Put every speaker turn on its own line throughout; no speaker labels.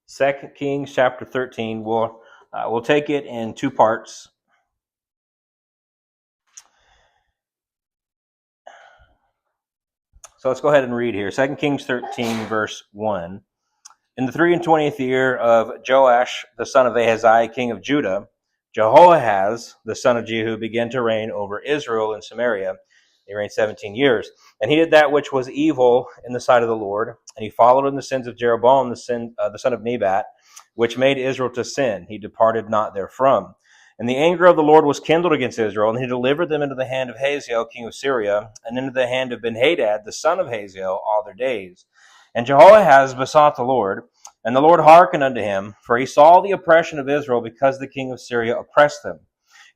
2 Kings chapter 13. We'll take it in two parts. So let's go ahead and read here. 2 Kings 13, verse 1. In the 23rd year of Joash, the son of Ahaziah, king of Judah, Jehoahaz, the son of Jehu, began to reign over Israel and Samaria. He reigned 17 years. And he did that which was evil in the sight of the Lord. And he followed in the sins of Jeroboam, the son of Nebat, which made Israel to sin. He departed not therefrom. And the anger of the Lord was kindled against Israel, and he delivered them into the hand of Hazael, king of Syria, and into the hand of Benhadad, the son of Hazael, all their days. And Jehoahaz besought the Lord, and the Lord hearkened unto him, for he saw the oppression of Israel, because the king of Syria oppressed them.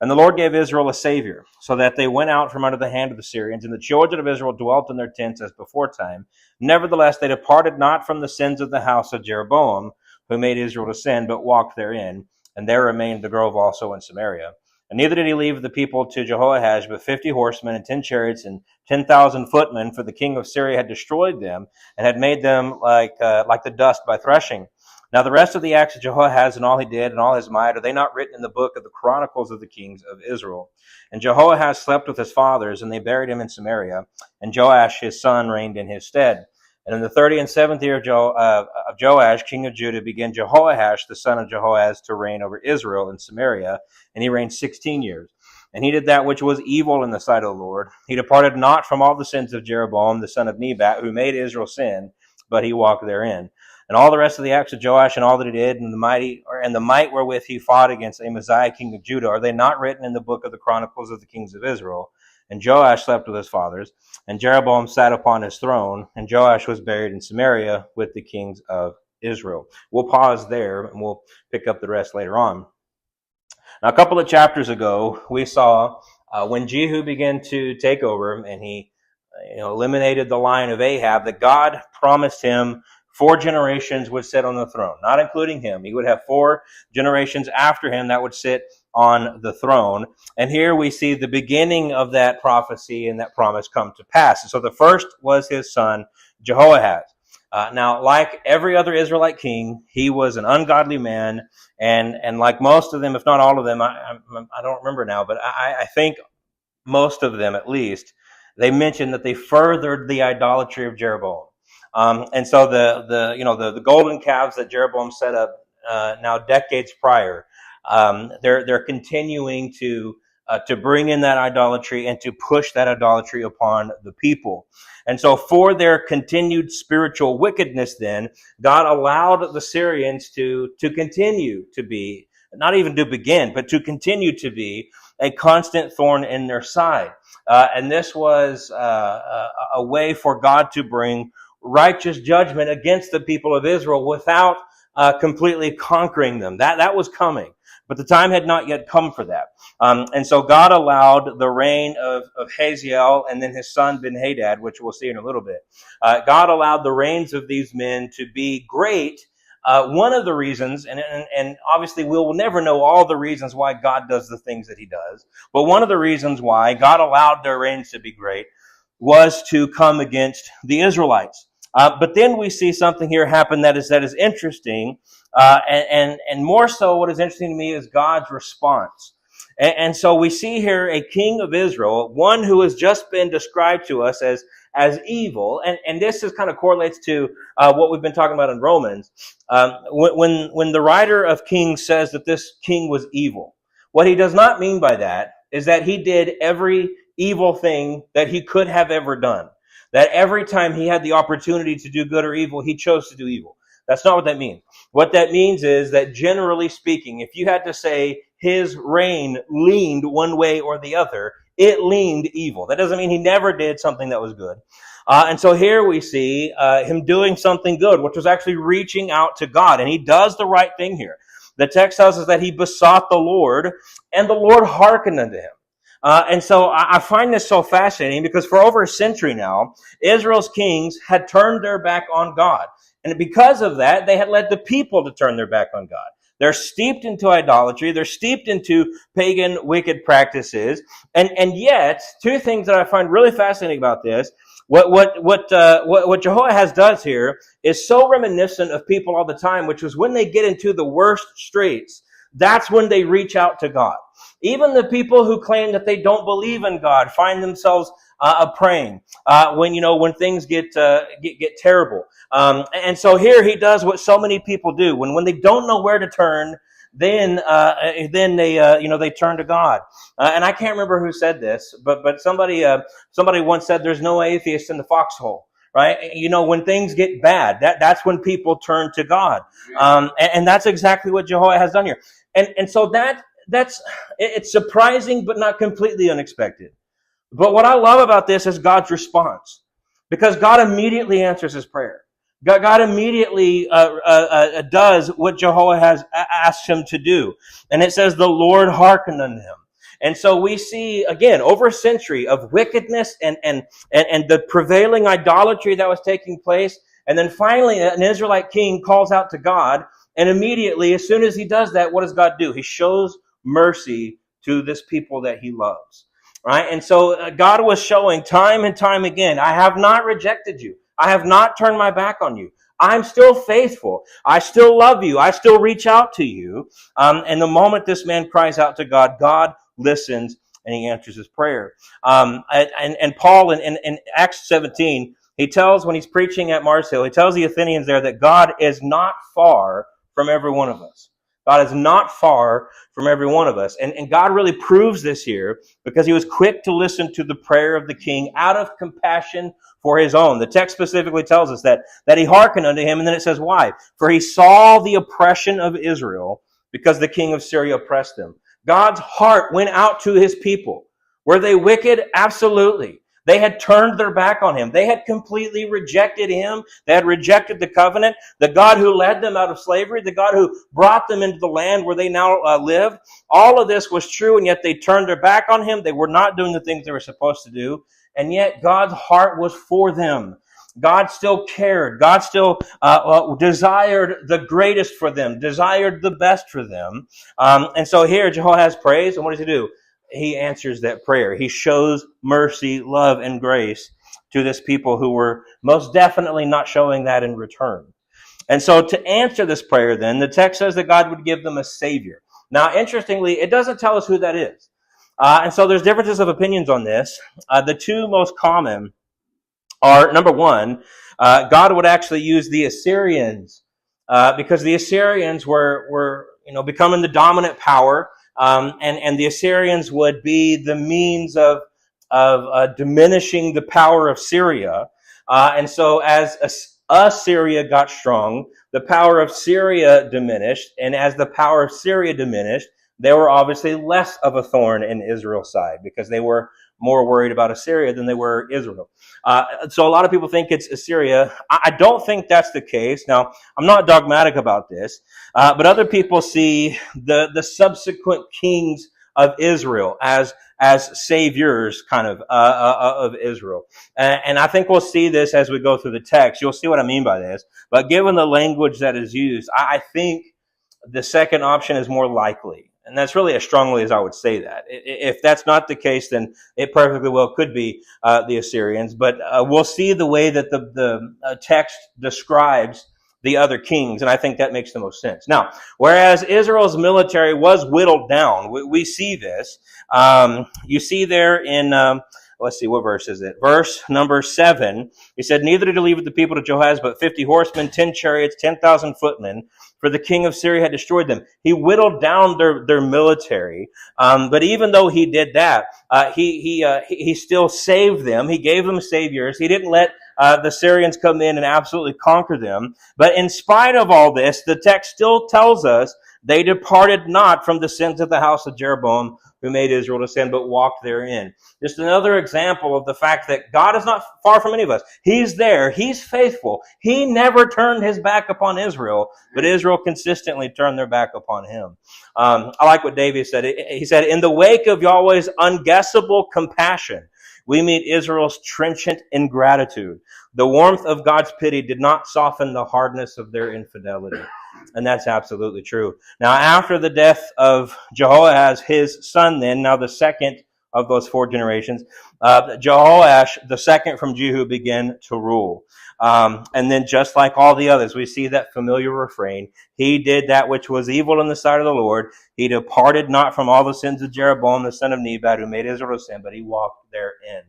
And the Lord gave Israel a savior, so that they went out from under the hand of the Syrians, and the children of Israel dwelt in their tents as before time. Nevertheless, they departed not from the sins of the house of Jeroboam, who made Israel to sin, but walked therein. And there remained the grove also in Samaria. And neither did he leave the people to Jehoahaz, but 50 horsemen and 10 chariots and 10,000 footmen, for the king of Syria had destroyed them and had made them like the dust by threshing. Now the rest of the acts of Jehoahaz and all he did and all his might, are they not written in the book of the Chronicles of the kings of Israel? And Jehoahaz slept with his fathers, and they buried him in Samaria. And Joash his son reigned in his stead. And in the 37th year of Joash, king of Judah, began Jehoash, the son of Jehoahaz, to reign over Israel in Samaria, and he reigned 16 years. And he did that which was evil in the sight of the Lord. He departed not from all the sins of Jeroboam, the son of Nebat, who made Israel sin, but he walked therein. And all the rest of the acts of Joash and all that he did, and the might wherewith he fought against Amaziah, king of Judah, are they not written in the book of the Chronicles of the kings of Israel? And Joash slept with his fathers, and Jeroboam sat upon his throne, and Joash was buried in Samaria with the kings of Israel. We'll pause there, and we'll pick up the rest later on. Now, a couple of chapters ago, we saw when Jehu began to take over, and he eliminated the line of Ahab, that God promised him 4 generations would sit on the throne, not including him. He would have 4 generations after him that would sit on the throne. And here we see the beginning of that prophecy and that promise come to pass. And so the first was his son, Jehoahaz. Now, like every other Israelite king, he was an ungodly man. And like most of them, if not all of them, I don't remember now, but I think most of them at least, they mentioned that they furthered the idolatry of Jeroboam. And so the golden calves that Jeroboam set up now decades prior, they're continuing to bring in that idolatry and to push that idolatry upon the people. And so for their continued spiritual wickedness, then God allowed the Syrians to continue to be, not even to begin, but to continue to be a constant thorn in their side. And this was a way for God to bring righteous judgment against the people of Israel without completely conquering them. That was coming. But the time had not yet come for that. And so God allowed the reign of Hazael and then his son Ben-Hadad, which we'll see in a little bit. God allowed the reigns of these men to be great. One of the reasons, and obviously we'll never know all the reasons why God does the things that he does, but one of the reasons why God allowed their reigns to be great was to come against the Israelites. But then we see something here happen that is interesting, and more so what is interesting to me is God's response. And so we see here a king of Israel, one who has just been described to us as evil, and this is kind of correlates to what we've been talking about in Romans. When the writer of Kings says that this king was evil, what he does not mean by that is that he did every evil thing that he could have ever done. That every time he had the opportunity to do good or evil, he chose to do evil. That's not what that means. What that means is that generally speaking, if you had to say his reign leaned one way or the other, it leaned evil. That doesn't mean he never did something that was good. And so here we see him doing something good, which was actually reaching out to God. And he does the right thing here. The text tells us that he besought the Lord, and the Lord hearkened unto him. And so I find this so fascinating because for over a century now, Israel's kings had turned their back on God. And because of that, they had led the people to turn their back on God. They're steeped into idolatry. They're steeped into pagan, wicked practices. And yet, two things that I find really fascinating about this What Jehoahaz does here is so reminiscent of people all the time, which was when they get into the worst straits, that's when they reach out to God. Even the people who claim that they don't believe in God find themselves praying when things get terrible. And so here he does what so many people do when they don't know where to turn. Then they turn to God. And I can't remember who said this, but somebody once said, "There's no atheist in the foxhole." Right? When things get bad, that's when people turn to God. And that's exactly what Jehoiada has done here. And so it's surprising, but not completely unexpected. But what I love about this is God's response, because God immediately answers his prayer. God immediately does what Jehoiada has asked him to do. And it says, the Lord hearkened unto him. And so we see, again, over a century of wickedness and the prevailing idolatry that was taking place. And then finally, an Israelite king calls out to God. And immediately, as soon as he does that, what does God do? He shows mercy to this people that he loves. Right? And so God was showing time and time again, I have not rejected you. I have not turned my back on you. I'm still faithful. I still love you. I still reach out to you. And the moment this man cries out to God, God listens and he answers his prayer. And Paul in Acts 17, he tells, when he's preaching at Mars Hill, he tells the Athenians there that God is not far from every one of us. God is not far from every one of us. And God really proves this here because he was quick to listen to the prayer of the king out of compassion for his own. The text specifically tells us that he hearkened unto him, and then it says why? For he saw the oppression of Israel because the king of Syria oppressed them. God's heart went out to his people. Were they wicked? Absolutely. They had turned their back on him. They had completely rejected him. They had rejected the covenant. The God who led them out of slavery, the God who brought them into the land where they now live. All of this was true, and yet they turned their back on him. They were not doing the things they were supposed to do. And yet God's heart was for them. God still cared. God still desired the greatest for them, desired the best for them. And so here Jehoahaz prays, and what does he do? He answers that prayer. He shows mercy, love, and grace to this people who were most definitely not showing that in return. And so to answer this prayer then, the text says that God would give them a Savior. Now, interestingly, it doesn't tell us who that is. And so there's differences of opinions on this. The two most common are, number one, God would actually use the Assyrians because the Assyrians were becoming the dominant power. And the Assyrians would be the means of diminishing the power of Syria. And so as Assyria got strong, the power of Syria diminished. And as the power of Syria diminished, they were obviously less of a thorn in Israel's side because they were more worried about Assyria than they were Israel. So a lot of people think it's Assyria. I don't think that's the case. Now, I'm not dogmatic about this, but other people see the subsequent kings of Israel as saviors kind of Israel. And I think we'll see this as we go through the text. You'll see what I mean by this. But given the language that is used, I think the second option is more likely. And that's really as strongly as I would say that. If that's not the case, then it perfectly well could be the Assyrians. But we'll see the way that the text describes the other kings, and I think that makes the most sense. Now, whereas Israel's military was whittled down, we see this. You see there in, let's see, what verse is it? Verse number 7. He said, neither did he leave with the people to Jehoahaz, but 50 horsemen, 10 chariots, 10,000 footmen, for the king of Syria had destroyed them. He whittled down their military, but even though he did that, he still saved them. He gave them saviors. He didn't let the Syrians come in and absolutely conquer them. But in spite of all this, the text still tells us they departed not from the sins of the house of Jeroboam, who made Israel to sin, but walked therein. Just another example of the fact that God is not far from any of us. He's there. He's faithful. He never turned his back upon Israel, but Israel consistently turned their back upon him. I like what David said. He said, in the wake of Yahweh's unguessable compassion, we meet Israel's trenchant ingratitude. The warmth of God's pity did not soften the hardness of their infidelity. And that's absolutely true. Now, after the death of Jehoahaz, his son then, now the second of those 4 generations. Jehoash, the second from Jehu, began to rule. And then just like all the others, we see that familiar refrain. He did that which was evil in the sight of the Lord. He departed not from all the sins of Jeroboam, the son of Nebat, who made Israel to sin, but he walked therein.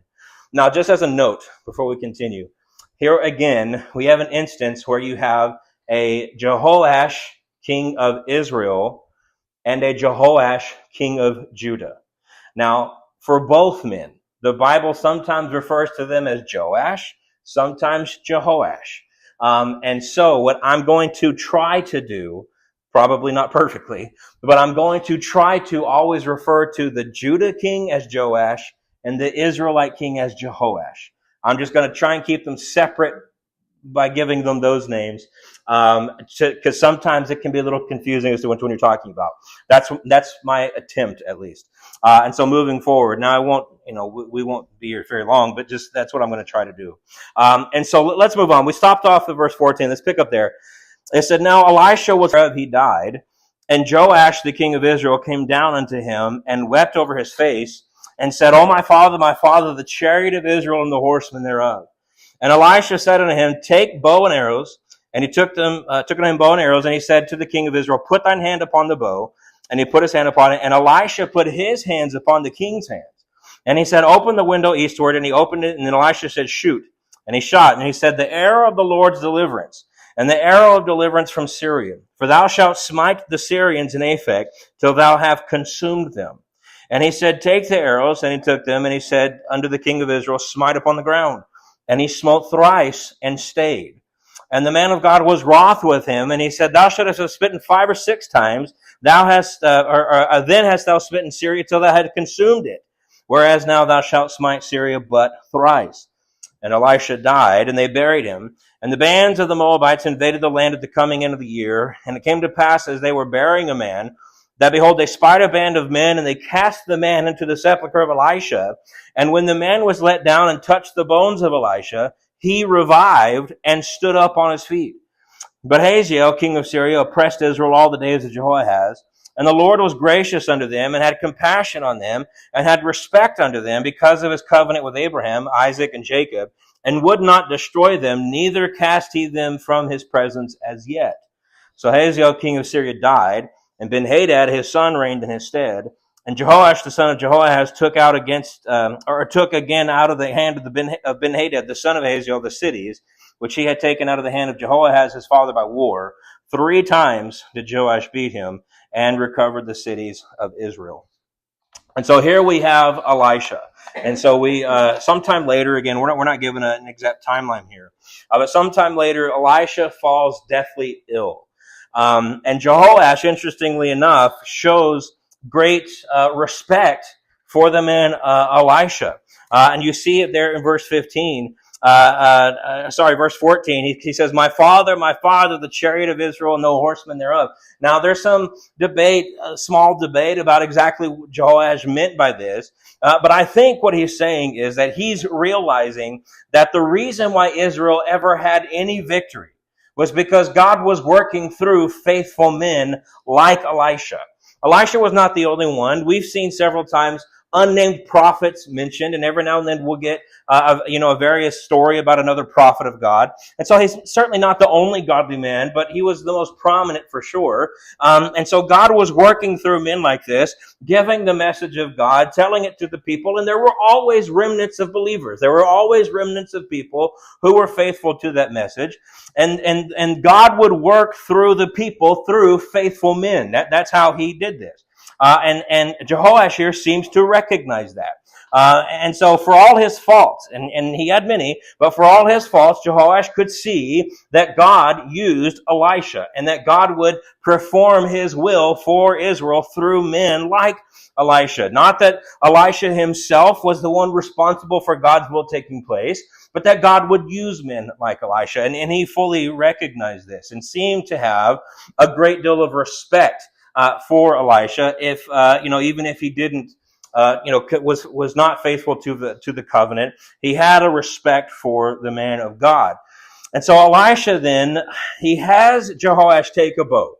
Now, just as a note, before we continue, here again, we have an instance where you have a Jehoash, king of Israel, and a Jehoash, king of Judah. Now, for both men, the Bible sometimes refers to them as Joash, sometimes Jehoash. And so what I'm going to try to do, probably not perfectly, but I'm going to try to always refer to the Judah king as Joash and the Israelite king as Jehoash. I'm just going to try and keep them separate by giving them those names, because sometimes it can be a little confusing as to which one you're talking about. That's my attempt, at least. And so moving forward, now I won't, we won't be here very long, but just that's what I'm going to try to do. And so let's move on. We stopped off at verse 14. Let's pick up there. It said, "Now Elisha was he died, and Joash the king of Israel came down unto him and wept over his face and said, O my father, the chariot of Israel and the horsemen thereof. And Elisha said unto him, Take bow and arrows. And he took unto him bow and arrows, and he said to the king of Israel, Put thine hand upon the bow. And he put his hand upon it. And Elisha put his hands upon the king's hands. And he said, Open the window eastward. And he opened it. And then Elisha said, Shoot. And he shot. And he said, The arrow of the Lord's deliverance, and the arrow of deliverance from Syria. For thou shalt smite the Syrians in Aphek, till thou have consumed them. And he said, Take the arrows. And he took them. And he said unto the king of Israel, Smite upon the ground. And he smote thrice and stayed. And the man of God was wroth with him, and he said, Thou shouldst have smitten 5 or 6 times. Then hast thou smitten Syria till thou had consumed it. Whereas now thou shalt smite Syria but thrice. And Elisha died, and they buried him. And the bands of the Moabites invaded the land at the coming in of the year. And it came to pass, as they were burying a man, that behold, they spied a band of men, and they cast the man into the sepulchre of Elisha. And when the man was let down and touched the bones of Elisha, he revived and stood up on his feet. But Hazael, king of Syria, oppressed Israel all the days of Jehoahaz. And the Lord was gracious unto them, and had compassion on them, and had respect unto them, because of his covenant with Abraham, Isaac, and Jacob, and would not destroy them, neither cast he them from his presence as yet. So Hazael, king of Syria, died, and Ben-Hadad, his son, reigned in his stead. And Jehoash, the son of Jehoahaz, took again out of the hand of Ben-Hadad, the son of Hazael, the cities, which he had taken out of the hand of Jehoahaz, his father, by war. 3 times did Joash beat him, and recovered the cities of Israel. And so here we have Elisha. And so we, sometime later, again, we're not given an exact timeline here, but sometime later, Elisha falls deathly ill. And Jehoash, interestingly enough, shows great respect for the man Elisha. And you see it there in verse 15. Verse 14. He says, My father, the chariot of Israel, and no horsemen thereof. Now, there's some debate, a small debate about exactly what Jehoash meant by this. But I think what he's saying is that he's realizing that the reason why Israel ever had any victory was because God was working through faithful men like Elisha. Elisha was not the only one. We've seen several times unnamed prophets mentioned, and every now and then we'll get a various story about another prophet of God. And so he's certainly not the only godly man, but he was the most prominent for sure. And so God was working through men like this, giving the message of God, telling it to the people, and there were always remnants of believers. There were always remnants of people who were faithful to that message. And God would work through the people through faithful men. That's how he did this. And Jehoash here seems to recognize that. And so for all his faults, and he had many, but for all his faults, Jehoash could see that God used Elisha, and that God would perform his will for Israel through men like Elisha. Not that Elisha himself was the one responsible for God's will taking place, but that God would use men like Elisha. And he fully recognized this and seemed to have a great deal of respect for Elisha, even if he didn't, was not faithful to the covenant, he had a respect for the man of God. And so Elisha then, he has Jehoash take a bow.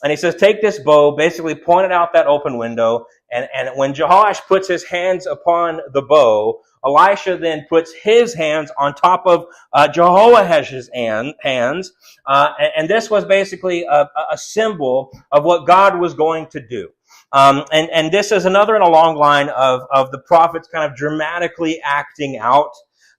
And he says, take this bow, basically point it out that open window, And when Jehoash puts his hands upon the bow, Elisha then puts his hands on top of Jehoahash's hands. And this was basically a symbol of what God was going to do. And this is another in a long line of the prophets kind of dramatically acting out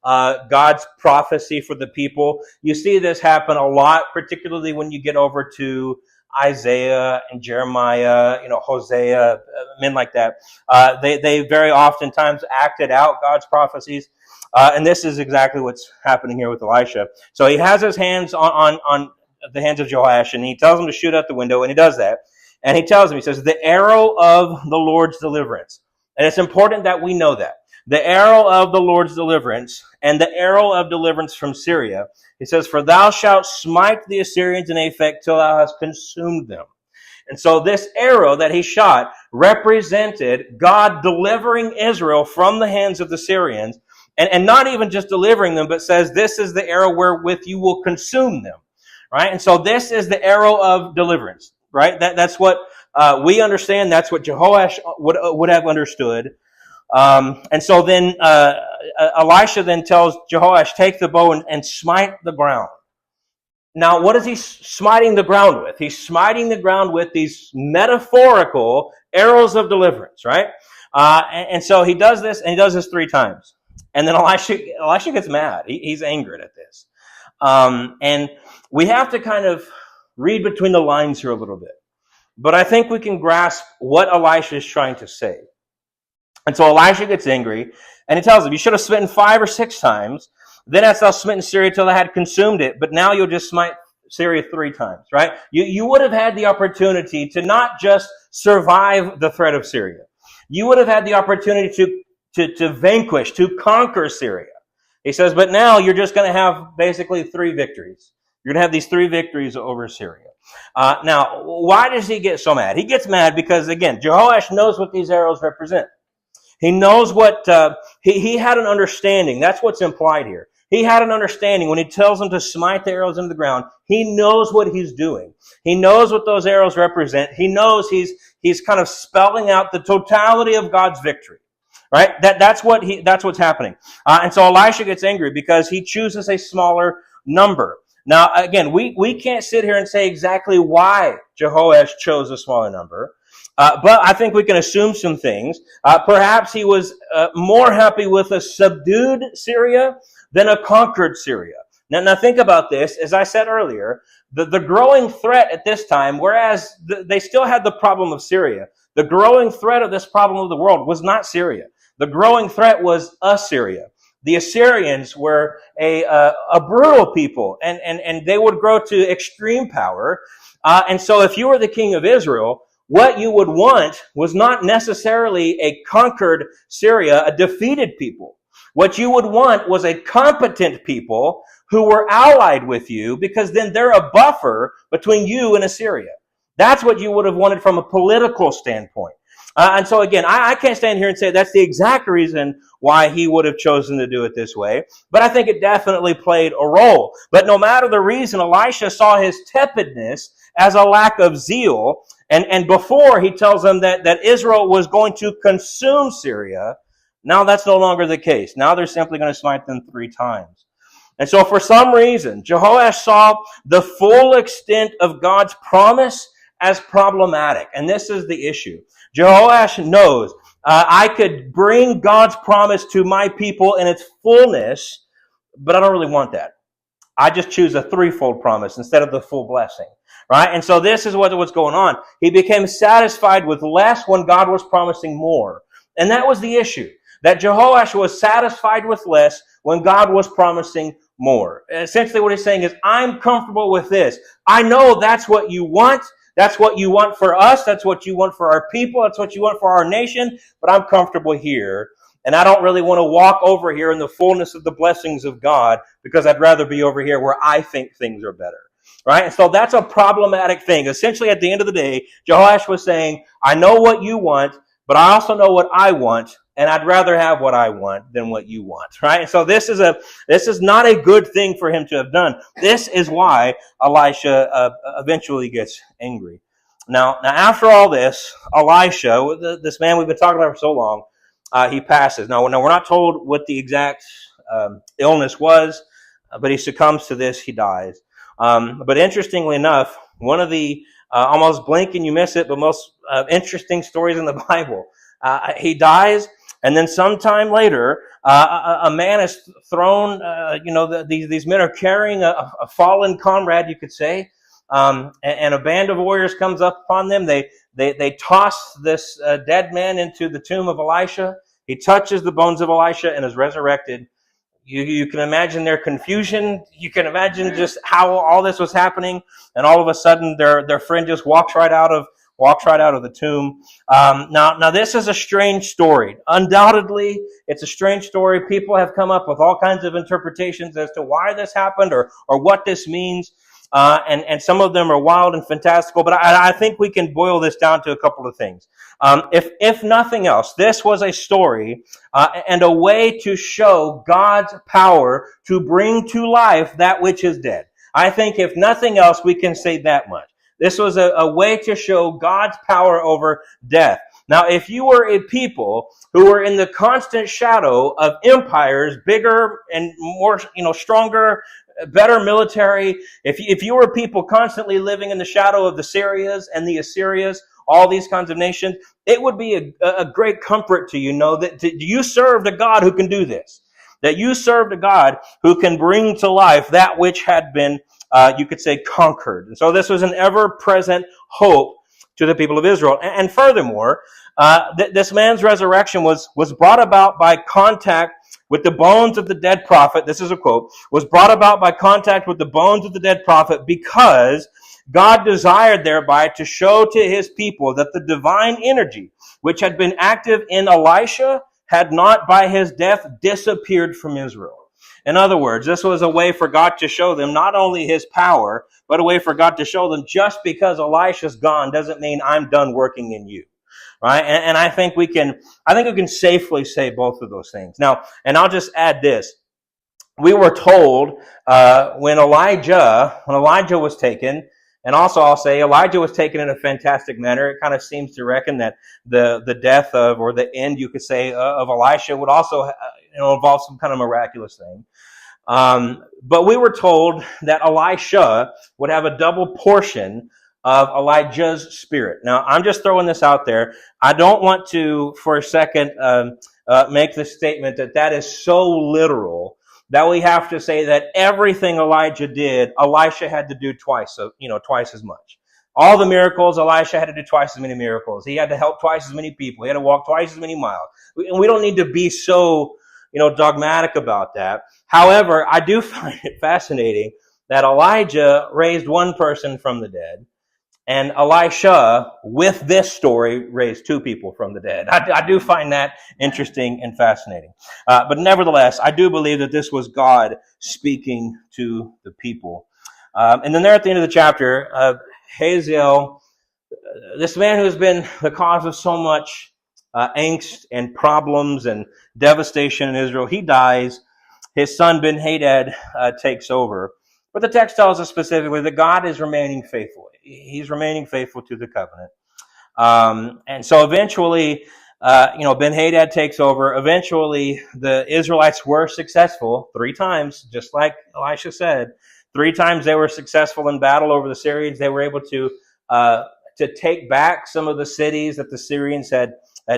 God's prophecy for the people. You see this happen a lot, particularly when you get over to Isaiah and Jeremiah, Hosea, men like that. They very oftentimes acted out God's prophecies. And this is exactly what's happening here with Elisha. So he has his hands on the hands of Joash, and he tells him to shoot out the window, and he does that. And he tells him, he says, the arrow of the Lord's deliverance. And it's important that we know that. The arrow of the Lord's deliverance, and the arrow of deliverance from Syria. He says, for thou shalt smite the Assyrians in Aphek till thou hast consumed them. And so this arrow that he shot represented God delivering Israel from the hands of the Syrians, and not even just delivering them, but says this is the arrow wherewith you will consume them. Right? And so this is the arrow of deliverance. Right? That's what we understand. That's what Jehoash would have understood. And so then Elisha then tells Jehoash, take the bow and smite the ground. Now, what is he smiting the ground with? He's smiting the ground with these metaphorical arrows of deliverance, right? And so he does this, and he does this 3 times. And then Elisha gets mad. He's angered at this. And we have to kind of read between the lines here a little bit. But I think we can grasp what Elisha is trying to say. And so Elisha gets angry, and he tells him, you should have smitten 5 or 6 times. Then hast thou smitten Syria till I had consumed it, but now you'll just smite Syria 3 times, right? You would have had the opportunity to not just survive the threat of Syria. You would have had the opportunity to vanquish, to conquer Syria. He says, but now you're just going to have basically 3 victories. You're going to have these 3 victories over Syria. Now, why does he get so mad? He gets mad because, again, Jehoash knows what these arrows represent. He knows what, he had an understanding. That's what's implied here. He had an understanding when he tells him to smite the arrows into the ground. He knows what he's doing. He knows what those arrows represent. He knows he's kind of spelling out the totality of God's victory. Right? That's what's happening. And so Elisha gets angry because he chooses a smaller number. Now, again, we can't sit here and say exactly why Jehoash chose a smaller number. But I think we can assume some things. Perhaps he was more happy with a subdued Syria than a conquered Syria. Now think about this. As I said earlier, the growing threat at this time, whereas they still had the problem of Syria, the growing threat of this problem of the world was not Syria. The growing threat was Assyria. The Assyrians were a brutal people, and they would grow to extreme power. And so if you were the king of Israel, what you would want was not necessarily a conquered Syria, a defeated people. What you would want was a competent people who were allied with you, because then they're a buffer between you and Assyria. That's what you would have wanted from a political standpoint. And so again, I can't stand here and say that's the exact reason why he would have chosen to do it this way, but I think it definitely played a role. But no matter the reason, Elisha saw his tepidness as a lack of zeal, and before he tells them that Israel was going to consume Syria, now that's no longer the case. Now they're simply going to smite them 3 times. And so for some reason, Jehoash saw the full extent of God's promise as problematic. And this is the issue. Jehoash knows, I could bring God's promise to my people in its fullness, but I don't really want that. I just choose a 3-fold promise instead of the full blessing. Right? And so this is what's going on. He became satisfied with less when God was promising more. And that was the issue. That Jehoash was satisfied with less when God was promising more. Essentially what he's saying is, I'm comfortable with this. I know that's what you want. That's what you want for us. That's what you want for our people. That's what you want for our nation. But I'm comfortable here. And I don't really want to walk over here in the fullness of the blessings of God, because I'd rather be over here where I think things are better. Right? And so that's a problematic thing. Essentially, at the end of the day, Jehoash was saying, I know what you want, but I also know what I want, and I'd rather have what I want than what you want. Right? And so this is not a good thing for him to have done. This is why Elisha eventually gets angry. Now, after all this, Elisha, this man we've been talking about for so long, he passes. Now, we're not told what the exact illness was, but he succumbs to this. He dies. But interestingly enough, one of the almost blink and you miss it, but most interesting stories in the Bible. He dies, and then sometime later, a man is thrown. These men are carrying a fallen comrade, you could say, and a band of warriors comes up upon them. They toss this dead man into the tomb of Elisha. He touches the bones of Elisha and is resurrected. You can imagine their confusion. You can imagine just how all this was happening, and all of a sudden their friend just walks right out of the tomb. Now this is a strange story. Undoubtedly, it's a strange story. People have come up with all kinds of interpretations as to why this happened or what this means. And some of them are wild and fantastical, but I think we can boil this down to a couple of things. If nothing else, this was a story and a way to show God's power to bring to life that which is dead. I think if nothing else, we can say that much. This was a way to show God's power over death. Now, if you were a people who were in the constant shadow of empires, bigger and more, stronger, better military, if you were people constantly living in the shadow of the Syrians and the Assyrians, all these kinds of nations, it would be a great comfort to you know that you served a God who can do this, that you served a God who can bring to life that which had been, you could say, conquered. And so this was an ever-present hope to the people of Israel. And furthermore, this man's resurrection was brought about by contact with the bones of the dead prophet. This is a quote, was brought about by contact with the bones of the dead prophet because God desired thereby to show to his people that the divine energy which had been active in Elisha had not by his death disappeared from Israel. In other words, this was a way for God to show them not only his power, but a way for God to show them just because Elisha's gone doesn't mean I'm done working in you. Right? And I think we can safely say both of those things. Now, and I'll just add this. We were told when Elijah was taken, and also I'll say Elijah was taken in a fantastic manner. It kind of seems to reckon that the death of, or the end, you could say, of Elisha would also involve some kind of miraculous thing. But we were told that Elisha would have a double portion of Elijah's spirit. Now, I'm just throwing this out there. I don't want to, for a second, make the statement that is so literal that we have to say that everything Elijah did, Elisha had to do twice as much. All the miracles, Elisha had to do twice as many miracles. He had to help twice as many people. He had to walk twice as many miles. And we don't need to be so, dogmatic about that. However, I do find it fascinating that Elijah raised one person from the dead, and Elisha, with this story, raised two people from the dead. I do find that interesting and fascinating. But nevertheless, I do believe that this was God speaking to the people. And then there at the end of the chapter, Hazael, this man who has been the cause of so much angst and problems and devastation in Israel, he dies. His son Ben-Hadad takes over. But the text tells us specifically that God is remaining faithful. He's remaining faithful to the covenant. And so eventually, Ben-Hadad takes over. Eventually, the Israelites were successful 3 times, just like Elisha said. 3 times they were successful in battle over the Syrians. They were able to take back some of the cities that the Syrians had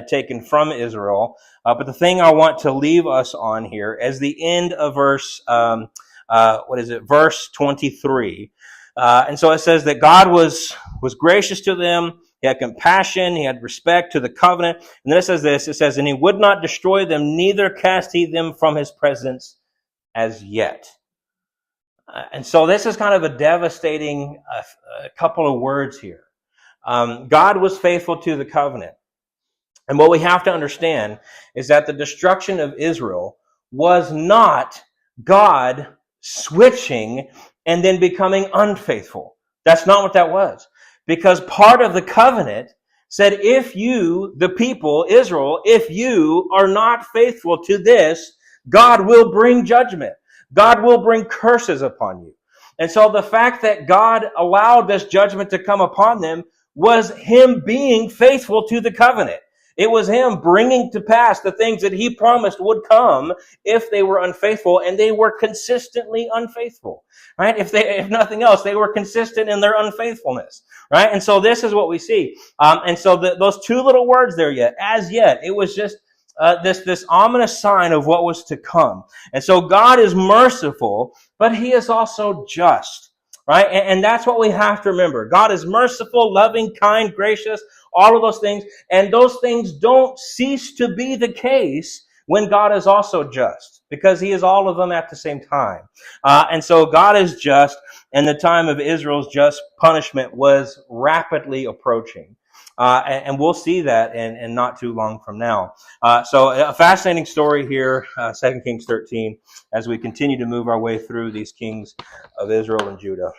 taken from Israel. But the thing I want to leave us on here is the end of verse verse 23. And so it says that God was gracious to them. He had compassion. He had respect to the covenant. And then it says this. It says, and he would not destroy them, neither cast he them from his presence as yet. And so this is kind of a devastating couple of words here. God was faithful to the covenant. And what we have to understand is that the destruction of Israel was not God switching and then becoming unfaithful. That's not what that was. Because part of the covenant said, if you, the people, Israel, if you are not faithful to this, God will bring judgment. God will bring curses upon you. And so the fact that God allowed this judgment to come upon them was him being faithful to the covenant. It was him bringing to pass the things that he promised would come if they were unfaithful, and they were consistently unfaithful, right? If nothing else, they were consistent in their unfaithfulness, right? And so this is what we see. And so those two little words there, yet, as yet, it was just this ominous sign of what was to come. And so God is merciful, but he is also just, right? And that's what we have to remember. God is merciful, loving, kind, gracious, all of those things. And those things don't cease to be the case when God is also just, because he is all of them at the same time. And so God is just, and the time of Israel's just punishment was rapidly approaching. And we'll see that in not too long from now. So a fascinating story here, 2 Kings 13, as we continue to move our way through these kings of Israel and Judah.